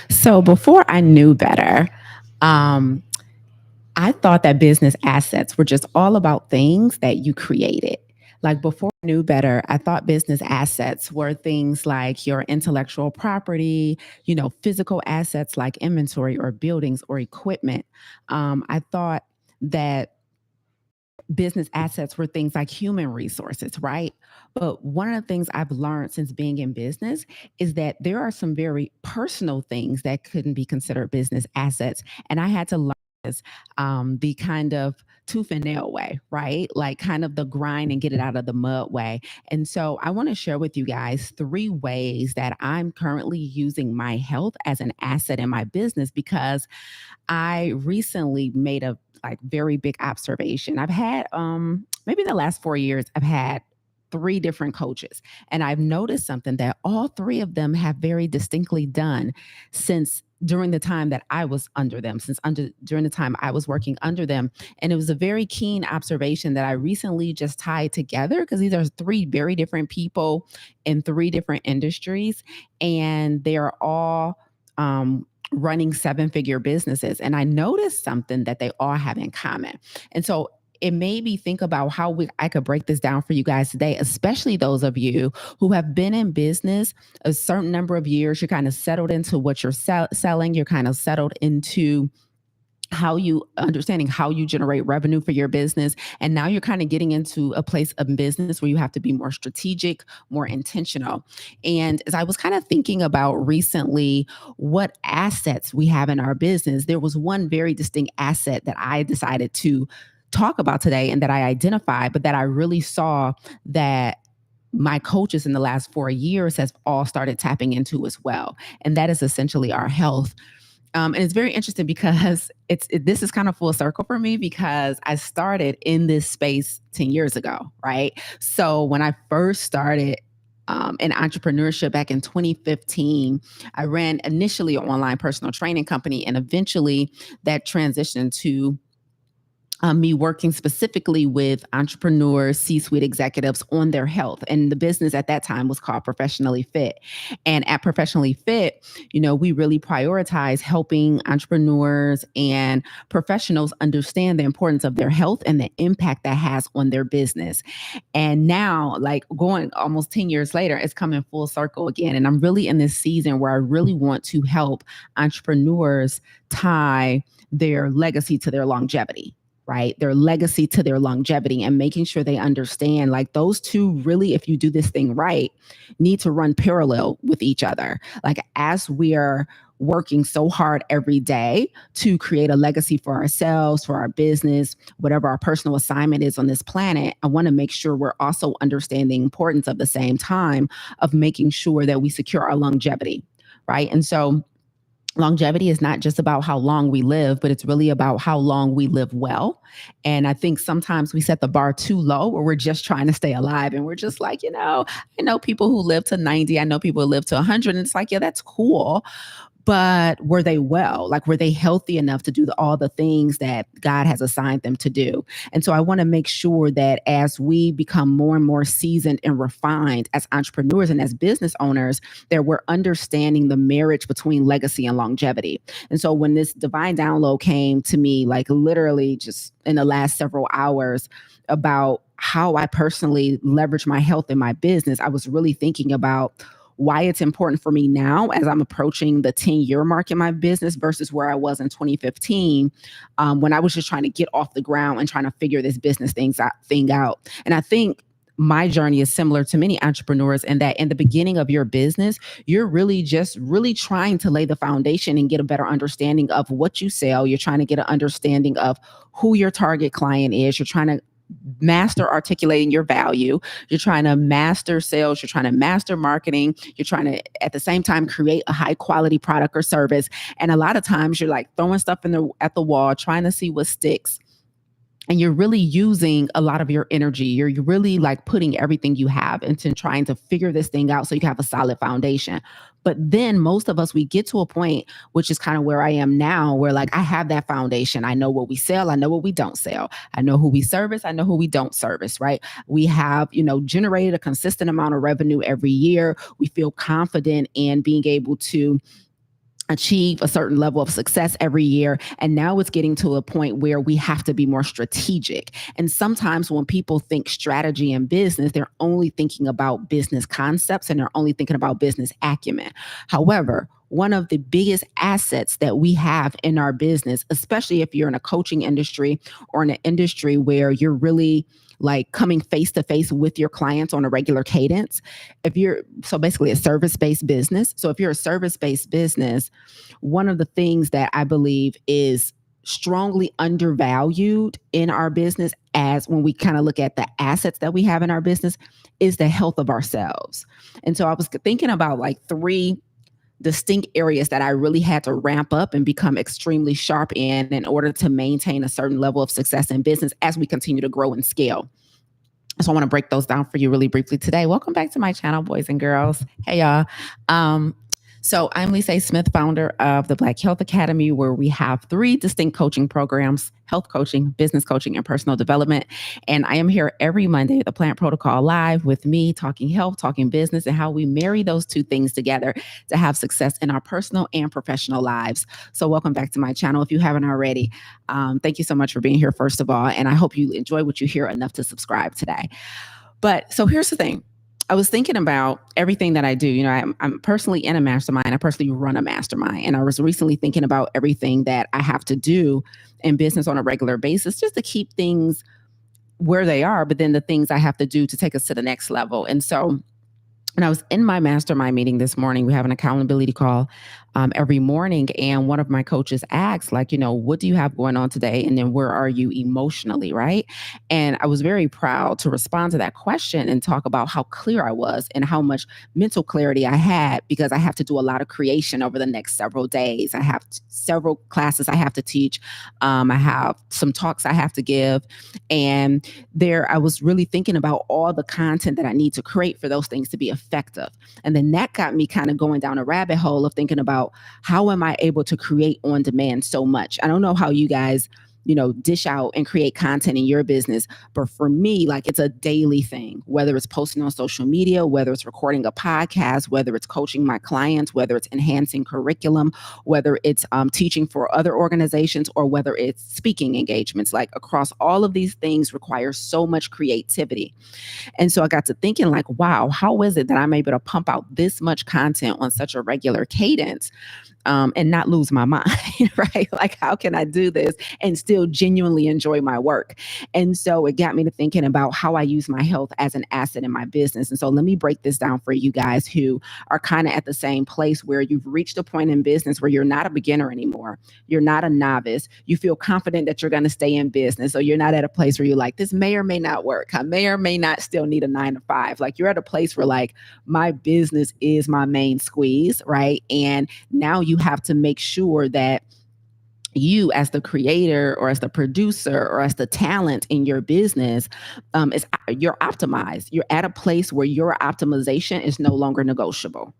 So before I knew better, um, I thought that business assets were just all about things that you created. Like before I knew better, I thought business assets were things like your intellectual property, physical assets like inventory or buildings or equipment. I thought that business assets were things like human resources, right? But one of the things I've learned since being in business is that there are some very personal things that couldn't be considered business assets. And I had to learn this the kind of tooth and nail way, right? Like kind of the grind and get it out of the mud way. And so I want to share with you guys three ways that I'm currently using my health as an asset in my business because I recently made a like very big observation. I've had maybe the last 4 years I've had three different coaches and I've noticed something that all three of them have very distinctly done since during the time that I was under them, since under during the time I was working under them. And it was a very keen observation that I recently just tied together because these are three very different people in three different industries and they are all running seven-figure businesses. And I noticed something that they all have in common. And so it made me think about how I could break this down for you guys today, especially those of you who have been in business a certain number of years. You're kind of settled into what you're selling. You're kind of settled into how you understanding how you generate revenue for your business, and now you're kind of getting into a place of business where you have to be more strategic, more intentional. And as I was kind of thinking about recently what assets we have in our business, there was one very distinct asset that I decided to talk about today and that I identified, but that I really saw that my coaches in the last 4 years has all started tapping into as well. And that is essentially our health. And it's very interesting because this is kind of full circle for me because I started in this space 10 years ago, right? So when I first started in entrepreneurship back in 2015, I ran initially an online personal training company, and eventually that transitioned to me working specifically with entrepreneurs, C suite executives on their health. And the business at that time was called Professionally Fit. And at Professionally Fit, we really prioritize helping entrepreneurs and professionals understand the importance of their health and the impact that has on their business. And now, like going almost 10 years later, it's coming full circle again. And I'm really in this season where I really want to help entrepreneurs tie their legacy to their longevity, right? Their legacy to their longevity, and making sure they understand like those two really, if you do this thing right, need to run parallel with each other. Like as we are working so hard every day to create a legacy for ourselves, for our business, whatever our personal assignment is on this planet, I want to make sure we're also understanding the importance of the same time of making sure that we secure our longevity, right? And so longevity is not just about how long we live, but it's really about how long we live well. And I think sometimes we set the bar too low where we're just trying to stay alive. And we're just like, I know people who live to 90, I know people who live to 100. And it's like, yeah, that's cool, but were they well? Like, were they healthy enough to do all the things that God has assigned them to do? And so I want to make sure that as we become more and more seasoned and refined as entrepreneurs and as business owners, that we're understanding the marriage between legacy and longevity. And so when this divine download came to me, like literally just in the last several hours about how I personally leverage my health in my business, I was really thinking about why it's important for me now as I'm approaching the 10-year mark in my business versus where I was in 2015 when I was just trying to get off the ground and trying to figure this business thing out. And I think my journey is similar to many entrepreneurs in that in the beginning of your business, you're really just really trying to lay the foundation and get a better understanding of what you sell. You're trying to get an understanding of who your target client is. You're trying to master articulating your value. You're trying to master sales. You're trying to master marketing. You're trying to, at the same time, create a high quality product or service. And a lot of times you're like throwing stuff at the wall, trying to see what sticks. and you're really using a lot of your energy. You're really like putting everything you have into trying to figure this thing out so you can have a solid foundation. But then most of us, we get to a point, which is kind of where I am now, where like I have that foundation. I know what we sell. I know what we don't sell. I know who we service. I know who we don't service, right? We have, generated a consistent amount of revenue every year. We feel confident in being able to achieve a certain level of success every year. And now it's getting to a point where we have to be more strategic. And sometimes when people think strategy in business, they're only thinking about business concepts and they're only thinking about business acumen. However, one of the biggest assets that we have in our business, especially if you're in a coaching industry or in an industry where you're really like coming face to face with your clients on a regular cadence, so basically a service-based business. So if you're a service-based business, one of the things that I believe is strongly undervalued in our business, as when we kind of look at the assets that we have in our business, is the health of ourselves. And so I was thinking about like three distinct areas that I really had to ramp up and become extremely sharp in order to maintain a certain level of success in business as we continue to grow and scale. So I want to break those down for you really briefly today. Welcome back to my channel, boys and girls. Hey, y'all. So I'm Lisa Smith, founder of the Black Health Academy, where we have three distinct coaching programs: health coaching, business coaching, and personal development. And I am here every Monday at the Plant Protocol Live with me, talking health, talking business, and how we marry those two things together to have success in our personal and professional lives. So welcome back to my channel if you haven't already. Thank you so much for being here, first of all. And I hope you enjoy what you hear enough to subscribe today. But so here's the thing. I was thinking about everything that I do. I'm personally in a mastermind. I personally run a mastermind. And I was recently thinking about everything that I have to do in business on a regular basis just to keep things where they are, but then the things I have to do to take us to the next level. And so when I was in my mastermind meeting this morning, we have an accountability call every morning. And one of my coaches asked, what do you have going on today? And then where are you emotionally, right? And I was very proud to respond to that question and talk about how clear I was and how much mental clarity I had, because I have to do a lot of creation over the next several days. I have several classes I have to teach. I have some talks I have to give. And I was really thinking about all the content that I need to create for those things to be effective. And then that got me kind of going down a rabbit hole of thinking about, how am I able to create on demand so much? I don't know how you guys, dish out and create content in your business. But for me, like, it's a daily thing, whether it's posting on social media, whether it's recording a podcast, whether it's coaching my clients, whether it's enhancing curriculum, whether it's teaching for other organizations, or whether it's speaking engagements. Like, across all of these things requires so much creativity. And so I got to thinking, like, wow, how is it that I'm able to pump out this much content on such a regular cadence? And not lose my mind, right? Like, how can I do this and still genuinely enjoy my work? And so it got me to thinking about how I use my health as an asset in my business. And so let me break this down for you guys who are kind of at the same place where you've reached a point in business where you're not a beginner anymore. You're not a novice. You feel confident that you're going to stay in business. So you're not at a place where you're like, this may or may not work. I may or may not still need a 9 to 5. Like, you're at a place where, like, my business is my main squeeze, right? And now you have to make sure that you, as the creator or as the producer or as the talent in your business, you're optimized. You're at a place where your optimization is no longer negotiable.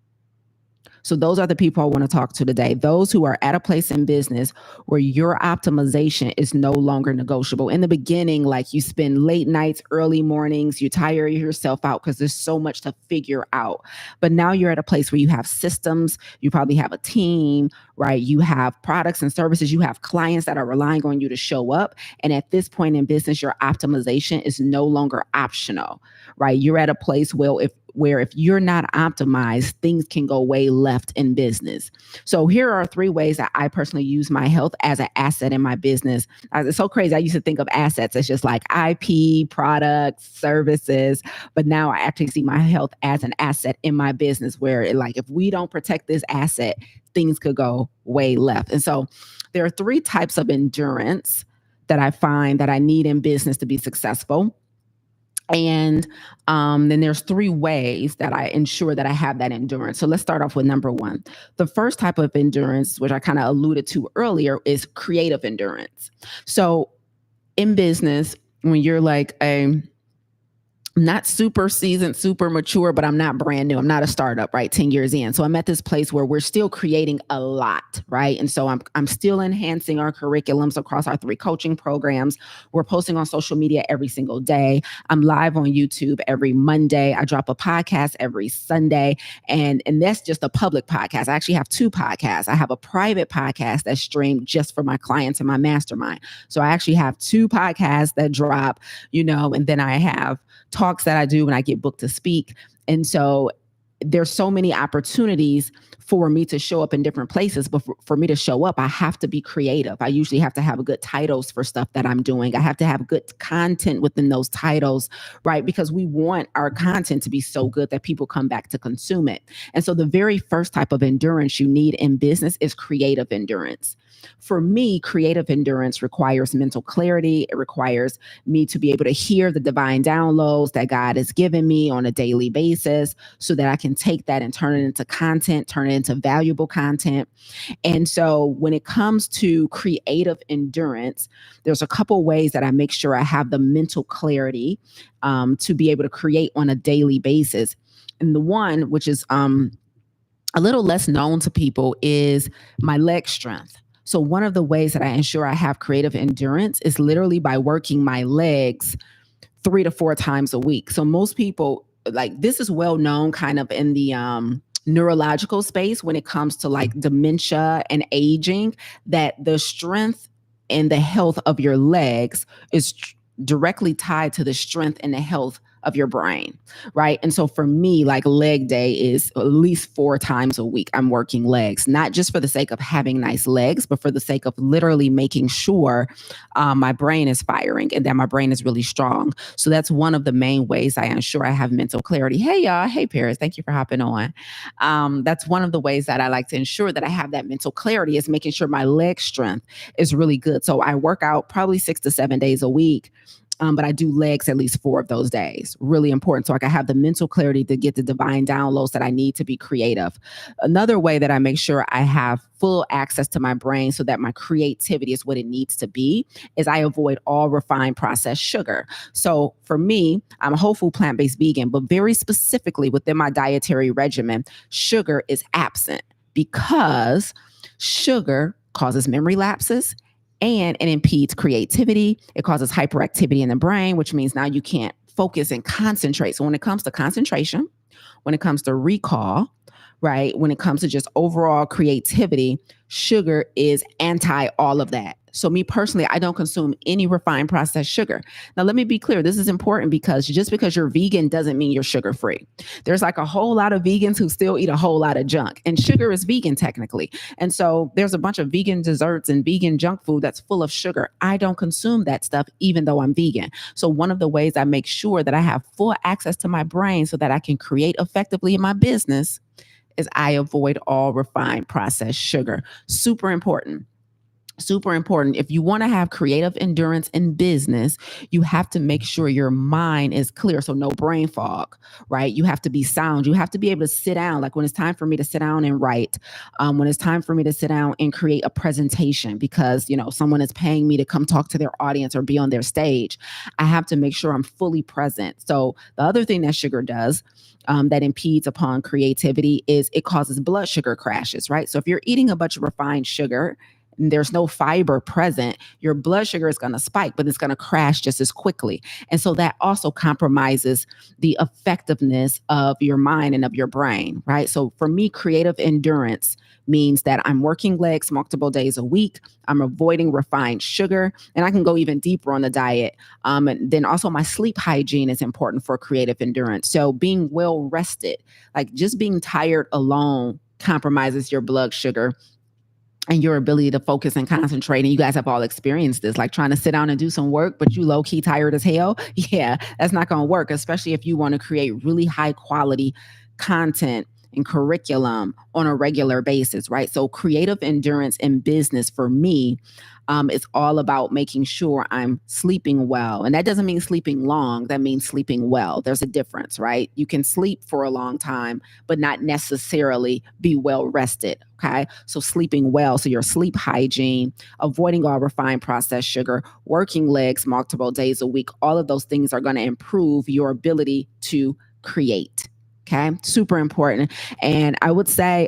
So those are the people I want to talk to today. Those who are at a place in business where your optimization is no longer negotiable. In the beginning, like, you spend late nights, early mornings, you tire yourself out because there's so much to figure out. But now you're at a place where you have systems, you probably have a team, right? You have products and services, you have clients that are relying on you to show up. And at this point in business, your optimization is no longer optional, right? You're at a place where if you're not optimized, things can go way left in business. So here are 3 ways that I personally use my health as an asset in my business. It's so crazy. I used to think of assets as just like IP, products, services, but now I actually see my health as an asset in my business, where if we don't protect this asset, things could go way left. And so there are 3 types of endurance that I find that I need in business to be successful. And then there's 3 ways that I ensure that I have that endurance. So let's start off with number 1. The first type of endurance, which I kind of alluded to earlier, is creative endurance. So in business, when you're like not super seasoned, super mature, but I'm not brand new. I'm not a startup, right? 10 years in. So I'm at this place where we're still creating a lot, right? And so I'm still enhancing our curriculums across our 3 coaching programs. We're posting on social media every single day. I'm live on YouTube every Monday. I drop a podcast every Sunday. And that's just a public podcast. I actually have 2 podcasts. I have a private podcast that's streamed just for my clients and my mastermind. So I actually have 2 podcasts that drop, and then I have talks that I do when I get booked to speak. And so there's so many opportunities for me to show up in different places, but for me to show up, I have to be creative. I usually have to have good titles for stuff that I'm doing. I have to have good content within those titles, right? Because we want our content to be so good that people come back to consume it. And so the very first type of endurance you need in business is creative endurance. For me, creative endurance requires mental clarity. It requires me to be able to hear the divine downloads that God has given me on a daily basis so that I can take that and turn it into content, turn it into valuable content. And so when it comes to creative endurance, there's a couple ways that I make sure I have the mental clarity to be able to create on a daily basis. And the one, which is a little less known to people, is my leg strength. So one of the ways that I ensure I have creative endurance is literally by working my legs 3 to 4 times a week. So most people, like, this is well known kind of in the neurological space when it comes to like dementia and aging, that the strength and the health of your legs is directly tied to the strength and the health of your brain, right? And so for me, like, leg day is at least 4 times a week I'm working legs, not just for the sake of having nice legs, but for the sake of literally making sure my brain is firing and that my brain is really strong. So that's one of the main ways I ensure I have mental clarity. Hey, y'all. Hey, Paris. Thank you for hopping on. That's one of the ways that I like to ensure that I have that mental clarity, is making sure my leg strength is really good. So I work out probably 6 to 7 days a week. But I do legs at least 4 of those days. Really important. So I can have the mental clarity to get the divine downloads that I need to be creative. Another way that I make sure I have full access to my brain so that my creativity is what it needs to be is I avoid all refined processed sugar. So for me, I'm a whole food plant-based vegan, but very specifically within my dietary regimen, sugar is absent because sugar causes memory lapses, and it impedes creativity. It causes hyperactivity in the brain, which means now you can't focus and concentrate. So when it comes to concentration, when it comes to recall, right, when it comes to just overall creativity, sugar is anti all of that. So me personally, I don't consume any refined processed sugar. Now, let me be clear. This is important because just because you're vegan doesn't mean you're sugar free. There's like a whole lot of vegans who still eat a whole lot of junk, and sugar is vegan technically. And so there's a bunch of vegan desserts and vegan junk food that's full of sugar. I don't consume that stuff, even though I'm vegan. So one of the ways I make sure that I have full access to my brain so that I can create effectively in my business is I avoid all refined processed sugar. Super important. Super important. If you want to have creative endurance in business, you have to make sure your mind is clear. So no brain fog, right? You have to be sound. You have to be able to sit down. Like when it's time for me to sit down and write, when it's time for me to sit down and create a presentation because, someone is paying me to come talk to their audience or be on their stage, I have to make sure I'm fully present. So the other thing that sugar does that impedes upon creativity is it causes blood sugar crashes, right? So if you're eating a bunch of refined sugar, there's no fiber present, your blood sugar is going to spike, but it's going to crash just as quickly. And so that also compromises the effectiveness of your mind and of your brain, right? So for me, creative endurance means that I'm working legs multiple days a week. I'm avoiding refined sugar, and I can go even deeper on the diet. And then also my sleep hygiene is important for creative endurance. So being well rested, like just being tired alone compromises your blood sugar and your ability to focus and concentrate. And you guys have all experienced this, like trying to sit down and do some work, but you low key tired as hell. Yeah, that's not going to work, especially if you want to create really high quality content and curriculum on a regular basis, right? So creative endurance in business for me is all about making sure I'm sleeping well. And that doesn't mean sleeping long, that means sleeping well. There's a difference, right? You can sleep for a long time, but not necessarily be well rested. Okay. So sleeping well. So your sleep hygiene, avoiding all refined processed sugar, working legs multiple days a week, all of those things are going to improve your ability to create. Okay. Super important. And I would say,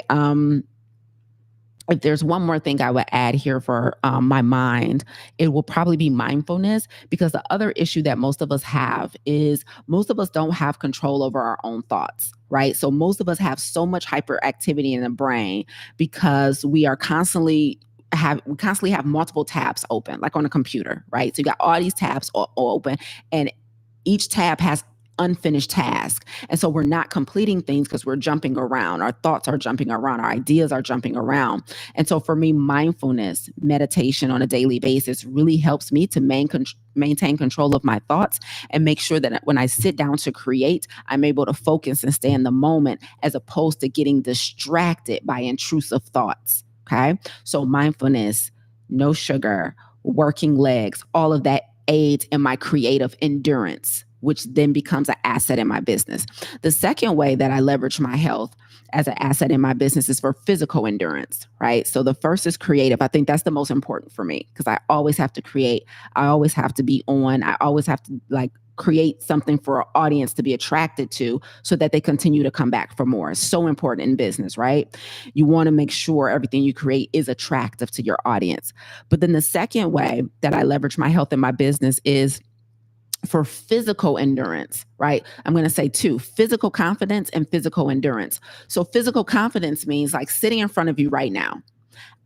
if there's one more thing I would add here for my mind, it will probably be mindfulness, because the other issue that most of us have is most of us don't have control over our own thoughts, right? So most of us have so much hyperactivity in the brain because we constantly have multiple tabs open, like on a computer, right? So you got all these tabs open, and each tab has unfinished task. And so we're not completing things because we're jumping around. Our thoughts are jumping around. Our ideas are jumping around. And so for me, mindfulness, meditation on a daily basis really helps me to maintain control of my thoughts and make sure that when I sit down to create, I'm able to focus and stay in the moment as opposed to getting distracted by intrusive thoughts. Okay. So mindfulness, no sugar, working legs, all of that aids in my creative endurance, which then becomes an asset in my business. The second way that I leverage my health as an asset in my business is for physical endurance, right? So the first is creative. I think that's the most important for me because I always have to create. I always have to be on. I always have to create something for an audience to be attracted to so that they continue to come back for more. It's so important in business, right? You want to make sure everything you create is attractive to your audience. But then the second way that I leverage my health in my business is for physical endurance, right? I'm going to say two: physical confidence and physical endurance. So physical confidence means like sitting in front of you right now.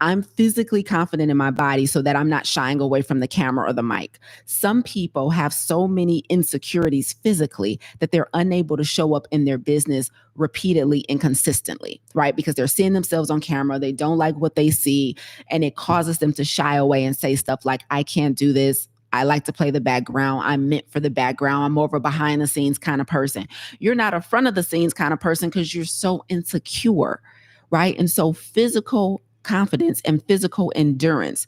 I'm physically confident in my body so that I'm not shying away from the camera or the mic. Some people have so many insecurities physically that they're unable to show up in their business repeatedly and consistently, right? Because they're seeing themselves on camera, they don't like what they see, and it causes them to shy away and say stuff like, I can't do this. I like to play the background. I'm meant for the background. I'm more of a behind the scenes kind of person. You're not a front of the scenes kind of person because you're so insecure, right? And so physical confidence and physical endurance.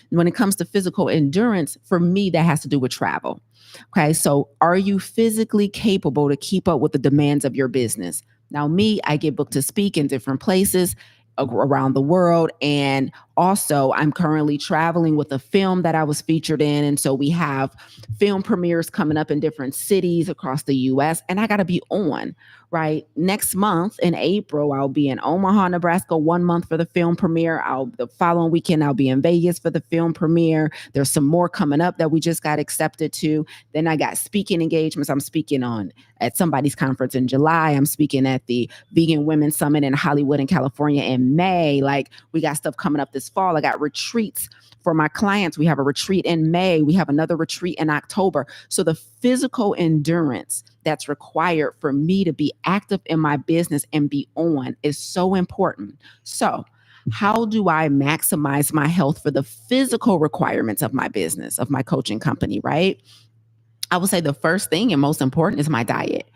When it comes to physical endurance, for me, that has to do with travel. Okay, so are you physically capable to keep up with the demands of your business? Now, me, I get booked to speak in different places around the world. And also, I'm currently traveling with a film that I was featured in. And so we have film premieres coming up in different cities across the US. And I got to be on, right? Next month in April, I'll be in Omaha, Nebraska, 1 month for the film premiere. The following weekend, I'll be in Vegas for the film premiere. There's some more coming up that we just got accepted to. Then I got speaking engagements. I'm speaking at somebody's conference in July. I'm speaking at the Vegan Women's Summit in Hollywood in California in May. Like, we got stuff coming up this fall. I got retreats for my clients. We have a retreat in May. We have another retreat in October. So the physical endurance that's required for me to be active in my business and be on is so important. So how do I maximize my health for the physical requirements of my business, of my coaching company, right? I would say the first thing and most important is my diet.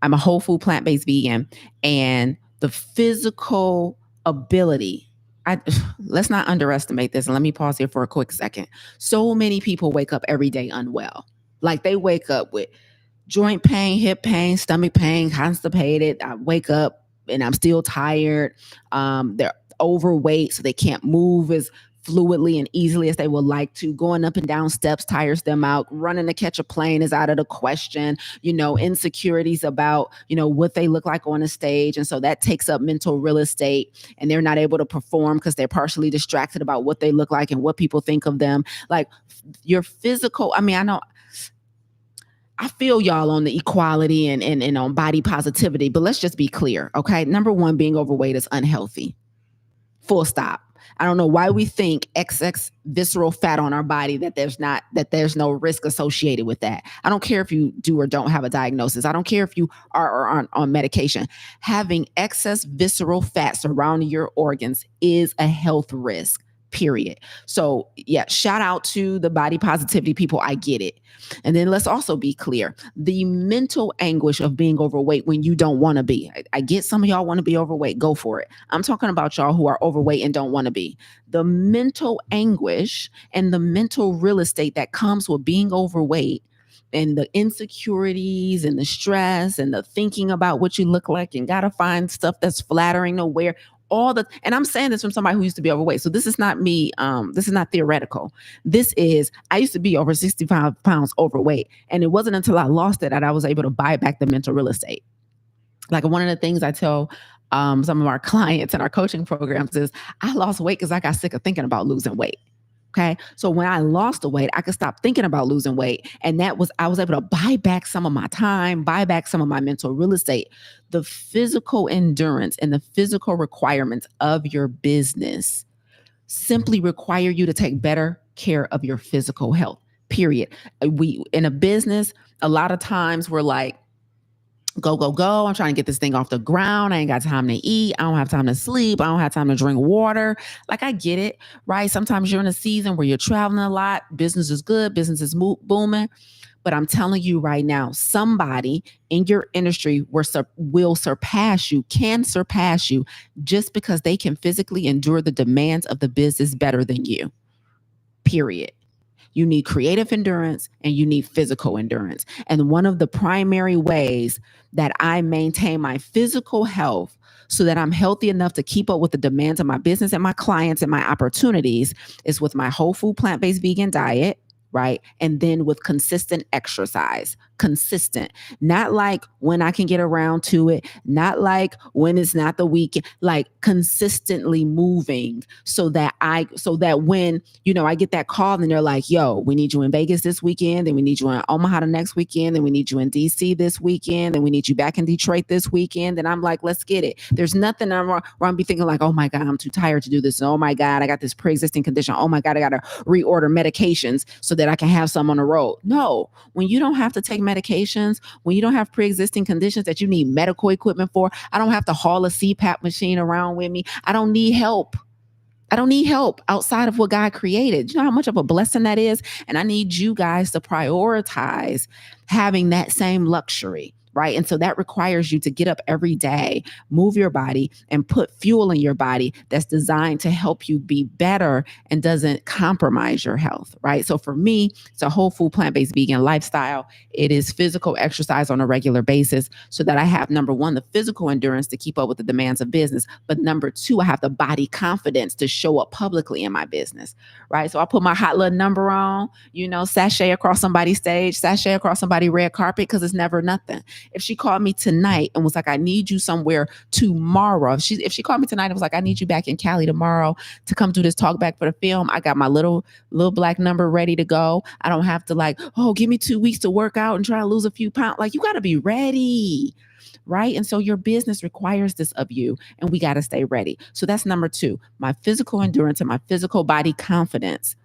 I'm a whole food, plant-based vegan, and the physical ability, let's not underestimate this. And let me pause here for a quick second. So many people wake up every day unwell. Like, they wake up with joint pain, hip pain, stomach pain, constipated. I wake up and I'm still tired. They're overweight, so they can't move as fluidly and easily as they would like to. Going up and down steps tires them out. Running to catch a plane is out of the question. Insecurities about, what they look like on a stage. And so that takes up mental real estate, and they're not able to perform because they're partially distracted about what they look like and what people think of them. Like, your physical, I feel y'all on the equality and on body positivity, but let's just be clear, okay? Number one, being overweight is unhealthy. Full stop. I don't know why we think excess visceral fat on our body that there's no risk associated with that. I don't care if you do or don't have a diagnosis. I don't care if you are or aren't on medication. Having excess visceral fat surrounding your organs is a health risk. period. So yeah, shout out to the body positivity people. I get it. And then let's also be clear, the mental anguish of being overweight when you don't want to be. I get some of y'all want to be overweight, go for it. I'm talking about y'all who are overweight and don't want to be. The mental anguish and the mental real estate that comes with being overweight, and the insecurities and the stress and the thinking about what you look like and got to find stuff that's flattering to wear, and I'm saying this from somebody who used to be overweight. So this is not me. This is not theoretical. I used to be over 65 pounds overweight. And it wasn't until I lost it that I was able to buy back the mental real estate. Like, one of the things I tell some of our clients in our coaching programs is I lost weight because I got sick of thinking about losing weight. Okay. So when I lost the weight, I could stop thinking about losing weight. And I was able to buy back some of my time, buy back some of my mental real estate. The physical endurance and the physical requirements of your business simply require you to take better care of your physical health, period. In a business, a lot of times we're like, go, go, go. I'm trying to get this thing off the ground. I ain't got time to eat. I don't have time to sleep. I don't have time to drink water. Like, I get it, right? Sometimes you're in a season where you're traveling a lot. Business is good. Business is booming. But I'm telling you right now, somebody in your industry will surpass you, can surpass you, just because they can physically endure the demands of the business better than you, period. You need creative endurance and you need physical endurance. And one of the primary ways that I maintain my physical health so that I'm healthy enough to keep up with the demands of my business and my clients and my opportunities is with my whole food, plant-based vegan diet, right? And then with consistent exercise. Consistent, not like when I can get around to it, not like when it's not the weekend, like consistently moving so that when, I get that call and they're like, yo, we need you in Vegas this weekend, and we need you in Omaha the next weekend, and we need you in DC this weekend, and we need you back in Detroit this weekend. And I'm like, let's get it. There's nothing where I'm be thinking like, oh my God, I'm too tired to do this. And oh my God, I got this pre-existing condition. Oh my God, I got to reorder medications so that I can have some on the road. No, when you don't have to take medications, when you don't have pre-existing conditions that you need medical equipment for, I don't have to haul a CPAP machine around with me. I don't need help. I don't need help outside of what God created. You know how much of a blessing that is? And I need you guys to prioritize having that same luxury, right? And so that requires you to get up every day, move your body, and put fuel in your body that's designed to help you be better and doesn't compromise your health, right? So for me, it's a whole food, plant-based vegan lifestyle. It is physical exercise on a regular basis so that I have, number one, the physical endurance to keep up with the demands of business. But number two, I have the body confidence to show up publicly in my business, right? So I put my hot little number on, sashay across somebody's stage, sashay across somebody's red carpet, because it's never nothing. If she called me tonight and was like, I need you somewhere tomorrow. If she called me tonight and was like, I need you back in Cali tomorrow to come do this talk back for the film, I got my little black number ready to go. I don't have to like, oh, give me 2 weeks to work out and try to lose a few pounds. Like, you got to be ready, right? And so your business requires this of you, and we got to stay ready. So that's number two, my physical endurance and my physical body confidence.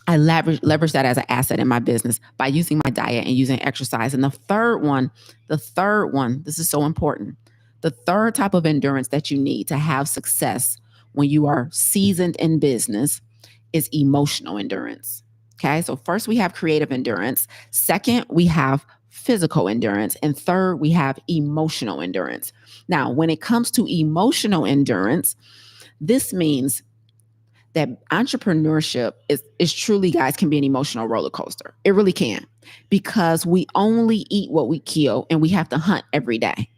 I leverage that as an asset in my business by using my diet and using exercise. And the third one, this is so important. The third type of endurance that you need to have success when you are seasoned in business is emotional endurance. Okay. So first we have creative endurance. Second, we have physical endurance. And third, we have emotional endurance. Now, when it comes to emotional endurance, this means that entrepreneurship is truly, guys, can be an emotional roller coaster. It really can, because we only eat what we kill, and we have to hunt every day.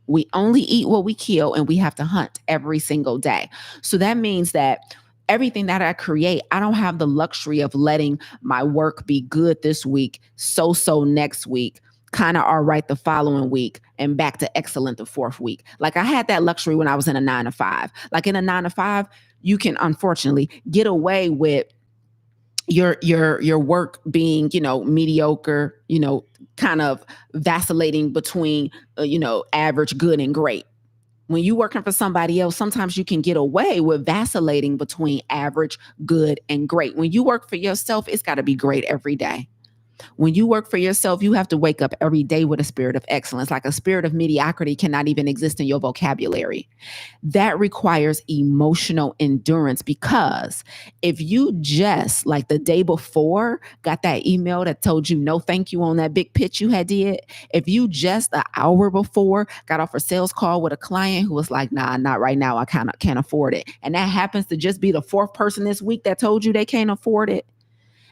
We only eat what we kill, and we have to hunt every single day. So that means that everything that I create, I don't have the luxury of letting my work be good this week, so next week, kind of all right the following week, and back to excellent the fourth week. Like, I had that luxury when I was in a 9-to-5. Like, in a 9-to-5, you can unfortunately get away with your work being, mediocre, kind of vacillating between, average, good, and great. When you're working for somebody else, sometimes you can get away with vacillating between average, good, and great. When you work for yourself, it's got to be great every day. When you work for yourself, you have to wake up every day with a spirit of excellence. Like a spirit of mediocrity cannot even exist in your vocabulary. That requires emotional endurance, because if you just like the day before got that email that told you no thank you on that big pitch you had did, if you just an hour before got off a sales call with a client who was like, nah, not right now, I can't afford it, and that happens to just be the fourth person this week that told you they can't afford it,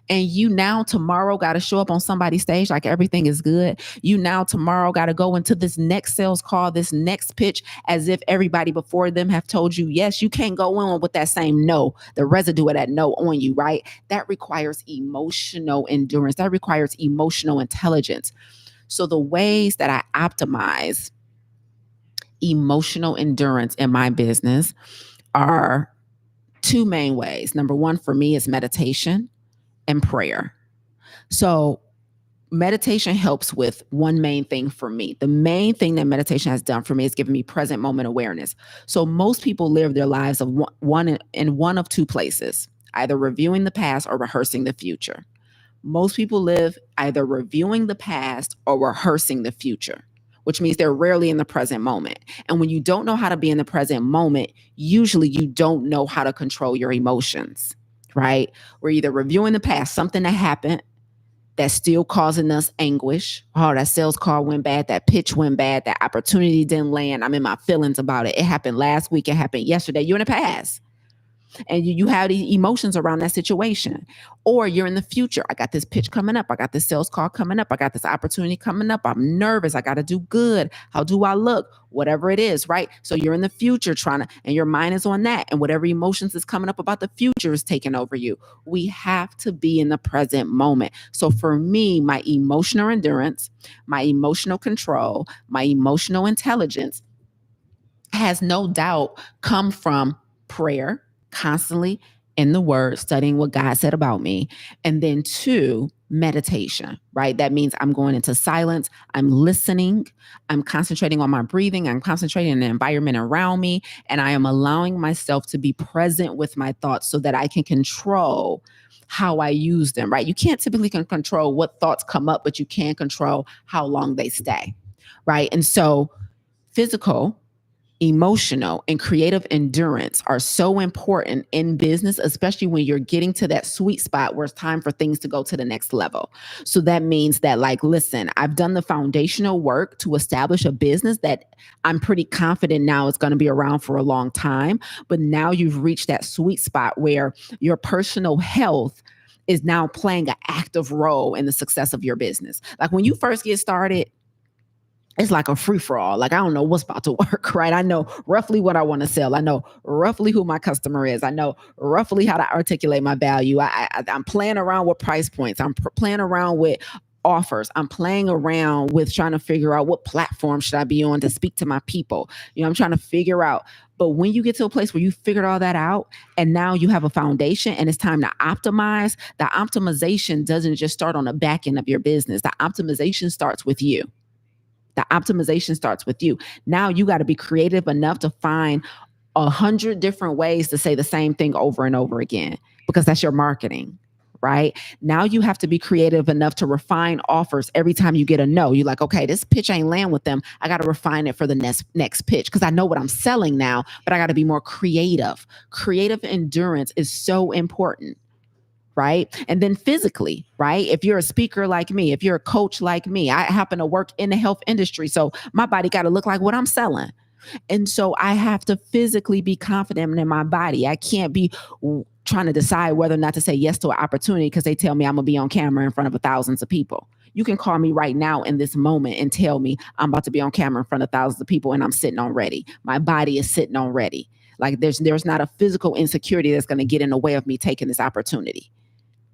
and you now tomorrow got to show up on somebody's stage like everything is good. You now tomorrow got to go into this next sales call, this next pitch, as if everybody before them have told you yes. You can't go on with that same no, the residue of that no on you, right? That requires emotional endurance. That requires emotional intelligence. So the ways that I optimize emotional endurance in my business are two main ways. Number one for me is meditation and prayer. So meditation helps with one main thing for me. The main thing that meditation has done for me is given me present moment awareness. So most people live their lives of one of two places, either reviewing the past or rehearsing the future. Most people live either reviewing the past or rehearsing the future, which means they're rarely in the present moment. And when you don't know how to be in the present moment, usually you don't know how to control your emotions, right? We're either reviewing the past, something that happened that's still causing us anguish. Oh, that sales call went bad, that pitch went bad, that opportunity didn't land. I'm in my feelings about it. It happened last week, it happened yesterday. You're in the past. And you have these emotions around that situation. Or you're in the future. I got this pitch coming up. I got this sales call coming up. I got this opportunity coming up. I'm nervous. I got to do good. How do I look? Whatever it is, right? So you're in the future and your mind is on that. And whatever emotions is coming up about the future is taking over you. We have to be in the present moment. So for me, my emotional endurance, my emotional control, my emotional intelligence has no doubt come from prayer, constantly in the word, studying what God said about me. And then two, meditation, right? That means I'm going into silence. I'm listening. I'm concentrating on my breathing. I'm concentrating on the environment around me. And I am allowing myself to be present with my thoughts so that I can control how I use them, right? You can't typically control what thoughts come up, but you can control how long they stay, right? And so physical, emotional, and creative endurance are so important in business, especially when you're getting to that sweet spot where it's time for things to go to the next level. So that means that, like, listen, I've done the foundational work to establish a business that I'm pretty confident now is going to be around for a long time. But now you've reached that sweet spot where your personal health is now playing an active role in the success of your business. Like when you first get started, it's like a free for all. Like, I don't know what's about to work, right? I know roughly what I want to sell. I know roughly who my customer is. I know roughly how to articulate my value. I'm playing around with price points. I'm playing around with offers. I'm playing around with trying to figure out what platform should I be on to speak to my people. I'm trying to figure out. But when you get to a place where you figured all that out and now you have a foundation and it's time to optimize, the optimization doesn't just start on the back end of your business. The optimization starts with you. The optimization starts with you. Now you got to be creative enough to find 100 different ways to say the same thing over and over again, because that's your marketing, right? Now you have to be creative enough to refine offers every time you get a no. You're like, okay, this pitch ain't land with them. I got to refine it for the next pitch because I know what I'm selling now, but I got to be more creative. Creative endurance is so important. Right. And then physically, right? If you're a speaker like me, if you're a coach like me, I happen to work in the health industry. So my body got to look like what I'm selling. And so I have to physically be confident in my body. I can't be trying to decide whether or not to say yes to an opportunity because they tell me I'm going to be on camera in front of thousands of people. You can call me right now in this moment and tell me I'm about to be on camera in front of thousands of people and I'm sitting on ready. My body is sitting on ready. Like there's not a physical insecurity that's going to get in the way of me taking this opportunity.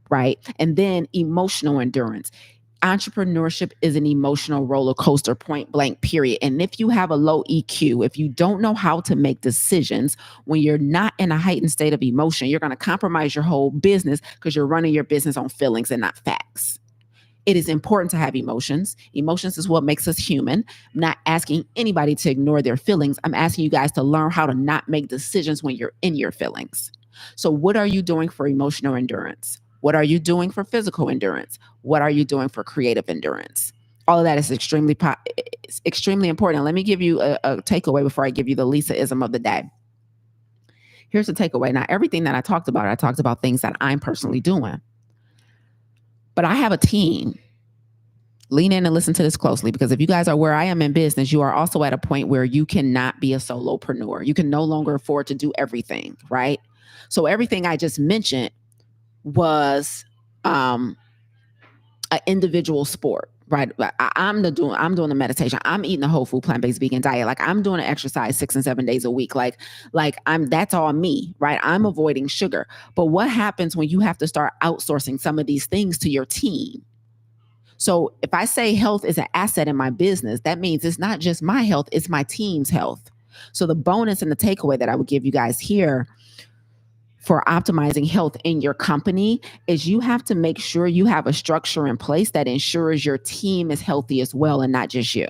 Right. And then emotional endurance. Entrepreneurship is an emotional roller coaster, point blank, period. And if you have a low EQ, if you don't know how to make decisions when you're not in a heightened state of emotion, you're going to compromise your whole business because you're running your business on feelings and not facts. It is important to have emotions. Emotions is what makes us human. I'm not asking anybody to ignore their feelings. I'm asking you guys to learn how to not make decisions when you're in your feelings. So what are you doing for emotional endurance? What are you doing for physical endurance? What are you doing for creative endurance? All of that is extremely important. Let me give you a takeaway before I give you the Lisa-ism of the day. Here's the takeaway. Now, everything that I talked about things that I'm personally doing. But I have a team. Lean in and listen to this closely, because if you guys are where I am in business, you are also at a point where you cannot be a solopreneur. You can no longer afford to do everything, right? So everything I just mentioned was an individual sport, right? I'm doing the meditation. I'm eating a whole food, plant-based vegan diet. Like, I'm doing an exercise 6 and 7 days a week. That's all me, right? I'm avoiding sugar. But what happens when you have to start outsourcing some of these things to your team? So if I say health is an asset in my business, that means it's not just my health, it's my team's health. So the bonus and the takeaway that I would give you guys here for optimizing health in your company is you have to make sure you have a structure in place that ensures your team is healthy as well, and not just you.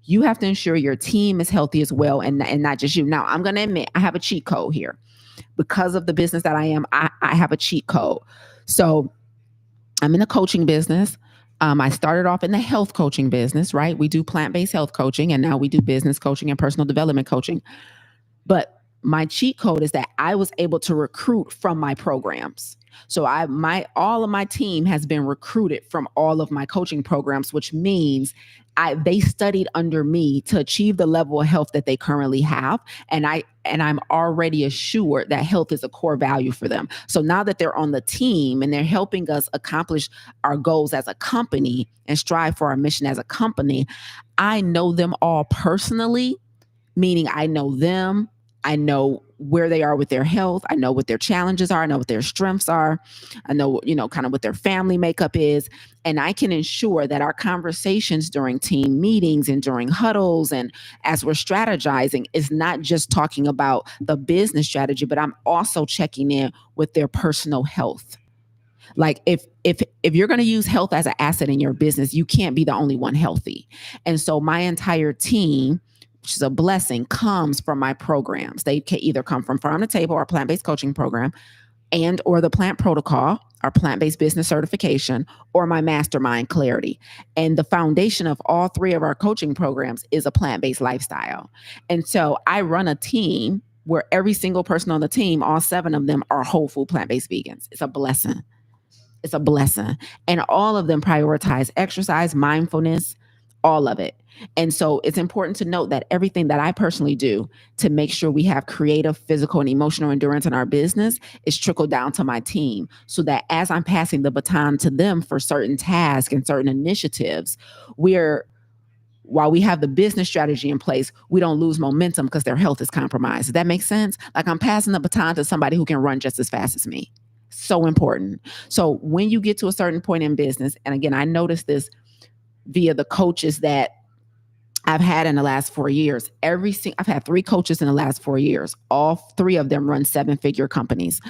You have to ensure your team is healthy as well, and not just you. Now, I'm going to admit I have a cheat code here. Because of the business that I am, I have a cheat code. So I'm in a coaching business. I started off in the health coaching business, right? We do plant-based health coaching, and now we do business coaching and personal development coaching. But my cheat code is that I was able to recruit from my programs. So all of my team has been recruited from all of my coaching programs, which means they studied under me to achieve the level of health that they currently have. And I'm already assured that health is a core value for them. So now that they're on the team and they're helping us accomplish our goals as a company and strive for our mission as a company, I know them all personally, meaning I know them. I know where they are with their health. I know what their challenges are. I know what their strengths are. I know, kind of what their family makeup is. And I can ensure that our conversations during team meetings and during huddles and as we're strategizing is not just talking about the business strategy, but I'm also checking in with their personal health. Like, if you're going to use health as an asset in your business, you can't be the only one healthy. And so my entire team, which is a blessing, comes from my programs. They can either come from Farm to Table, our plant-based coaching program, and or the Plant Protocol, our plant-based business certification, or my mastermind, Clarity. And the foundation of all three of our coaching programs is a plant-based lifestyle. And so I run a team where every single person on the team, all 7 of them, are whole food plant-based vegans. It's a blessing. It's a blessing. And all of them prioritize exercise, mindfulness, all of it. And so it's important to note that everything that I personally do to make sure we have creative, physical, and emotional endurance in our business is trickled down to my team, so that as I'm passing the baton to them for certain tasks and certain initiatives, while we have the business strategy in place, we don't lose momentum because their health is compromised. Does that make sense? Like, I'm passing the baton to somebody who can run just as fast as me. So important. So when you get to a certain point in business, and again, I noticed this via the coaches that I've had in the last 4 years. I've had 3 coaches in the last 4 years. All 3 of them run 7-figure companies.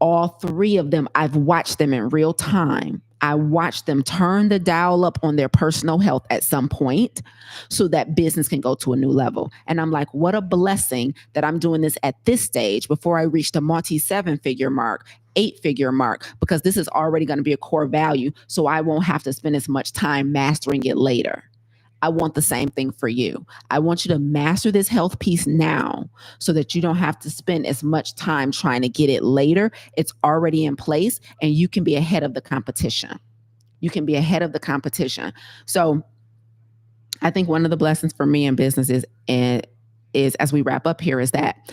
All 3 of them, I've watched them in real time. I watched them turn the dial up on their personal health at some point so that business can go to a new level. And I'm like, what a blessing that I'm doing this at this stage before I reach the multi-7-figure mark, 8-figure mark, because this is already going to be a core value. So I won't have to spend as much time mastering it later. I want the same thing for you. I want you to master this health piece now so that you don't have to spend as much time trying to get it later. It's already in place and you can be ahead of the competition. You can be ahead of the competition. So I think one of the blessings for me in business is as we wrap up here, is that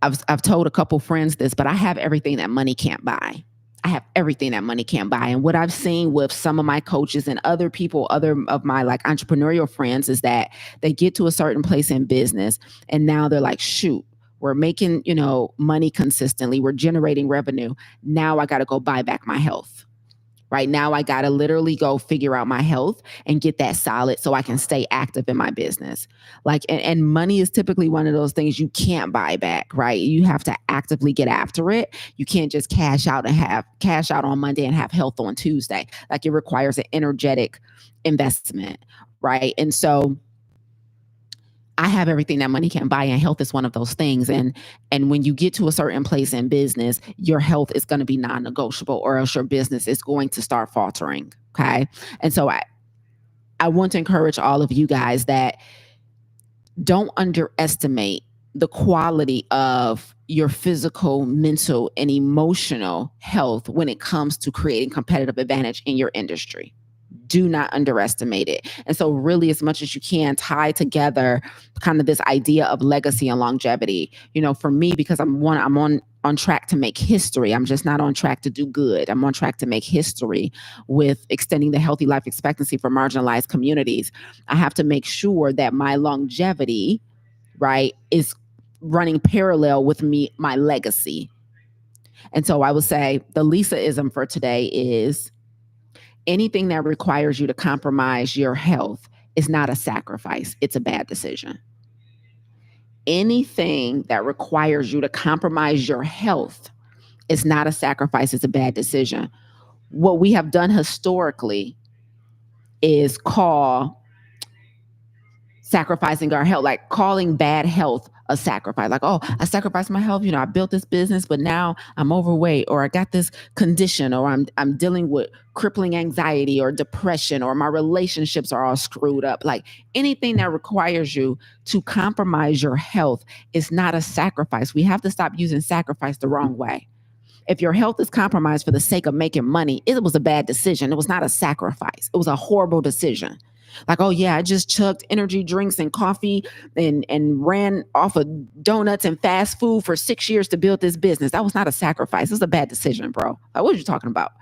I've told a couple friends this, but I have everything that money can't buy. I have everything that money can't buy. And what I've seen with some of my coaches and other people, other of my entrepreneurial friends, is that they get to a certain place in business and now they're like, shoot, we're making, money consistently. We're generating revenue. Now I got to go buy back my health. Right now, I got to literally go figure out my health and get that solid so I can stay active in my business. And money is typically one of those things you can't buy back, right? You have to actively get after it. You can't just cash out on Monday and have health on Tuesday. It requires an energetic investment, right? And so I have everything that money can buy, and health is one of those things. And when you get to a certain place in business, your health is going to be non-negotiable, or else your business is going to start faltering. Okay. And so I want to encourage all of you guys that don't underestimate the quality of your physical, mental, and emotional health when it comes to creating competitive advantage in your industry. Do not underestimate it. And so really, as much as you can, tie together kind of this idea of legacy and longevity. For me, because I'm on track to make history. I'm just not on track to do good. I'm on track to make history with extending the healthy life expectancy for marginalized communities. I have to make sure that my longevity, right, is running parallel with my legacy. And so I would say the Lisa-ism for today is: anything that requires you to compromise your health is not a sacrifice, it's a bad decision. Anything that requires you to compromise your health is not a sacrifice, it's a bad decision. What we have done historically is call sacrificing our health, like calling bad health a sacrifice. Like, oh, I sacrificed my health. I built this business, but now I'm overweight, or I got this condition, or I'm dealing with crippling anxiety or depression, or my relationships are all screwed up. Like, anything that requires you to compromise your health is not a sacrifice. We have to stop using sacrifice the wrong way. If your health is compromised for the sake of making money, it was a bad decision. It was not a sacrifice. It was a horrible decision. Like, oh yeah, I just chugged energy drinks and coffee and ran off of donuts and fast food for 6 years to build this business. That was not a sacrifice. It was a bad decision, bro. Like, what are you talking about?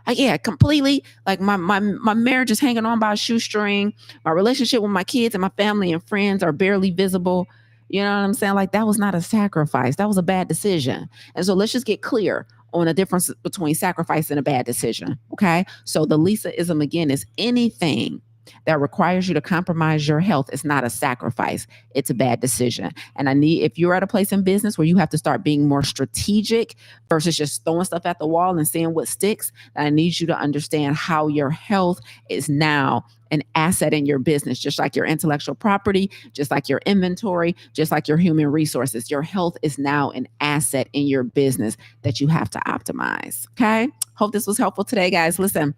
Like, yeah, completely. Like, my marriage is hanging on by a shoestring. My relationship with my kids and my family and friends are barely visible. You know what I'm saying? Like, that was not a sacrifice. That was a bad decision. And so let's just get clear on the difference between sacrifice and a bad decision. Okay. So the Lisa-ism again is: anything that requires you to compromise your health is not a sacrifice, it's a bad decision. And if you're at a place in business where you have to start being more strategic versus just throwing stuff at the wall and seeing what sticks, I need you to understand how your health is now an asset in your business, just like your intellectual property, just like your inventory, just like your human resources. Your health is now an asset in your business that you have to optimize. Okay. Hope this was helpful today, guys. Listen,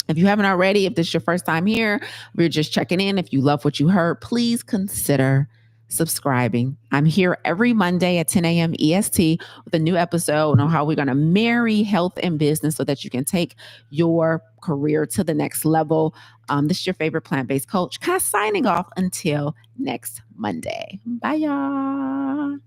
if you haven't already, if this is your first time here, we're just checking in. If you love what you heard, please consider subscribing. I'm here every Monday at 10 a.m. EST with a new episode on how we're going to marry health and business so that you can take your career to the next level. This is your favorite plant-based coach, Cass, signing off until next Monday. Bye, y'all.